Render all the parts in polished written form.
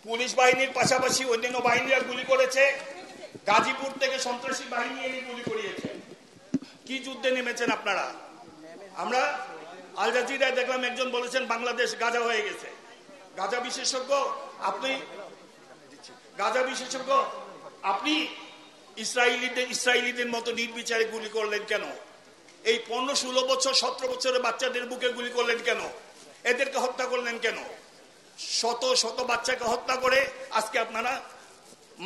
Police বাহিনীর পাশাপাশি অন্যান্য বাহিনীরা গুলি করেছে, গাজীপুর থেকে সন্ত্রাসী বাহিনী এনে গুলি করিয়েছে। কি যুদ্ধে নেমেছেন আপনারা? আমরা আল জাজিরায় দেখলাম একজন বলেছেন বাংলাদেশ গাজা হয়ে গেছে। গাজা বিশেষজ্ঞ আপনি, গাজা বিশেষজ্ঞ আপনি ইসরায়েলিদের মতো নির্বিচারে গুলি করলেন কেন? এই 15-16 বছর 17 বছরের বাচ্চাদের বুকে গুলি করলেন কেন? এদেরকে হত্যা করলেন কেন? শত শত বাচ্চাকে হত্যা করে আজকে আপনারা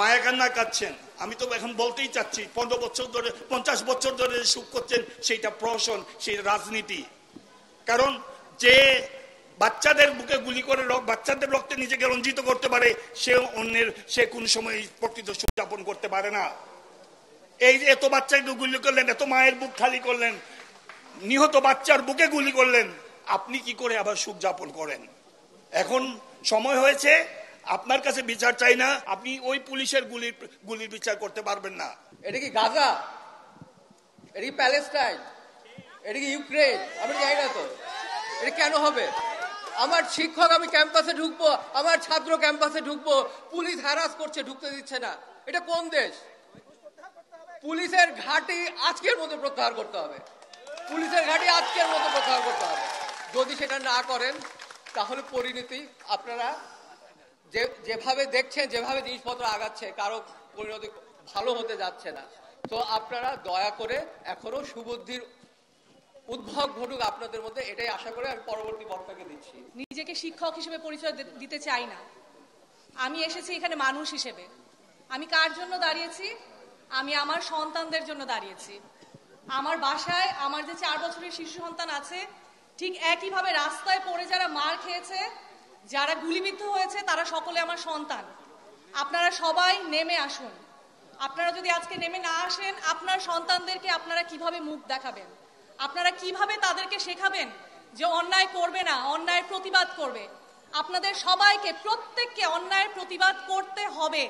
মায়া কান্না কাঁদছেন। আমি তো এখন বলতেই চাচ্ছি 15 বছর ধরে 50 বছর ধরে সুখ করছেন সেইটা প্রহসন, সেই রাজনীতি। কারণ যে বাচ্চাদের বুকে গুলি করে বাচ্চাদের রক্তে নিজেকে রঞ্জিত করতে পারে সে কোন সময় প্রকৃত সুখ যাপন করতে পারে না। এই যে এত বাচ্চাকে গুলি করলেন, এত মায়ের বুক খালি করলেন, নিহত বাচ্চার বুকে গুলি করলেন, আপনি কি করে আবার সুখ যাপন করেন? এখন সময় হয়েছে, আপনার কাছে বিচার চাই না, আপনি ওই পুলিশের গুলির বিচার করতে পারবেন না। এটা কি গাজা? এটা কি প্যালেস্টাইন? এটা কি ইউক্রেন? আমি জানি না তো এটা কেন হবে। আমার শিক্ষক, আমি ক্যাম্পাসে ঢুকবো, আমার ছাত্র ক্যাম্পাসে ঢুকবো, পুলিশ হ্যারাস করছে, ঢুকতে দিচ্ছে না। এটা কোন দেশ? পুলিশের ঘাঁটি আজকের মধ্যে প্রত্যাহার করতে হবে। পুলিশের ঘাঁটি আজকের মধ্যে প্রত্যাহার করতে হবে। যদি সেটা না করেন তাহলে পরিণতি আপনারা যেভাবে দেখছেন, যেভাবে জিনিসপত্র আগাচ্ছে, কারো পরিণতি ভালো হতে যাচ্ছে না। তো আপনারা দয়া করে এখনো সুবুদ্ধির উদ্ভব ঘটুক আপনাদের মধ্যে, এটাই আশা করে আমি পরবর্তী বক্তাকে দিচ্ছি। নিজেকে শিক্ষক হিসেবে পরিচয় দিতে চাই না, আমি এসেছি এখানে মানুষ হিসেবে। আমি কার জন্য দাঁড়িয়েছি? আমি আমার সন্তানদের জন্য দাঁড়িয়েছি। আমার বাসায় আমার যে 4 বছরের শিশু সন্তান আছে, ঠিক একইভাবে রাস্তায় পড়ে যারা মার খেয়েছে, যারা গুলিবিদ্ধ হয়েছে, তারা সকলে আমার সন্তান। আপনারা সবাই নেমে আসুন। আপনারা যদি আজকে নেমে না আসেন, আপনার সন্তানদেরকে আপনারা কিভাবে মুখ দেখাবেন? আপনারা কিভাবে তাদেরকে শেখাবেন যে অন্যায় করবে না, অন্যায়ের প্রতিবাদ করবে? আপনাদের সবাইকে, প্রত্যেককে অন্যায়ের প্রতিবাদ করতে হবে।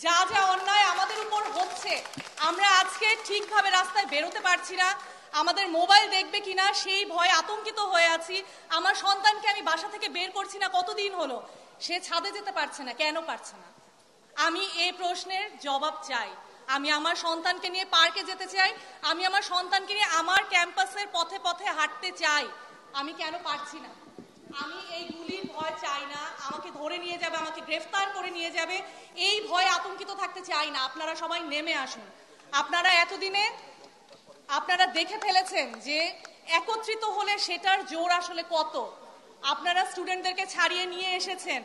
যা যা অন্যায় আমাদের উপর হচ্ছে, আমরা আজকে ঠিকভাবে রাস্তায় বেরোতে পারছি না, আমাদের মোবাইল দেখবে কিনা সেই ভয়ে আতঙ্কিত হয়ে আছি। আমার সন্তানকে আমি বাসা থেকে বের করছি না, কতদিন হলো, সে ছাদে যেতে পারছে না, কেন পারছে না? আমি এই প্রশ্নের জবাব চাই। আমি আমার সন্তানকে নিয়ে পার্কে যেতে চাই, আমি আমার সন্তানকে নিয়ে আমার ক্যাম্পাসের পথে পথে হাঁটতে চাই। আমি কেন পারছি না? আমি এই গুলির ভয় চাই না, আমাকে ধরে নিয়ে যাবে, আমাকে গ্রেফতার করে নিয়ে যাবে, এই ভয়ে আতঙ্কিত থাকতে চাই না। আপনারা সবাই নেমে আসুন। আপনারা এতদিনে আপনারা দেখে ফেলেছেন যে একত্রিত হলে সেটার জোর আসলে কত। আপনারা স্টুডেন্টদেরকে ছাড়িয়ে নিয়ে এসেছেন,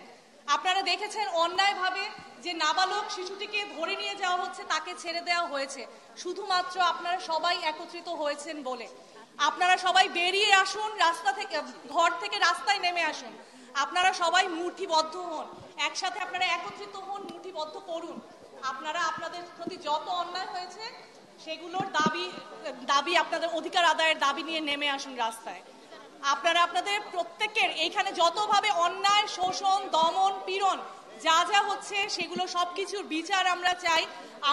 আপনারা দেখেছেন অন্যায়ভাবে যে নাবালক শিশুটিকে ধরে নিয়ে যাওয়া হচ্ছে, তাকে ছেড়ে দেওয়া হয়েছে শুধুমাত্র আপনারা সবাই একত্রিত হয়েছেন বলে। আপনারা সবাই বেরিয়ে আসুন, রাস্তা থেকে, ঘর থেকে রাস্তায় নেমে আসুন। আপনারা সবাই মুঠিবদ্ধ হন, একসাথে আপনারা একত্রিত হন, মুঠিবদ্ধ করুন। আপনারা আপনাদের প্রতি যত অন্যায় হয়েছে সেগুলোর দাবি আপনাদের অধিকার আদায়ের দাবি নিয়ে নেমে আসুন রাস্তায়। আপনারা আপনাদের প্রত্যেকের এইখানে যতভাবে অন্যায়, শোষণ, দমন, পীড়ন যা যা হচ্ছে সেগুলো সবকিছুর বিচার আমরা চাই।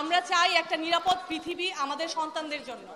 আমরা চাই একটা নিরাপদ পৃথিবী আমাদের সন্তানদের জন্য।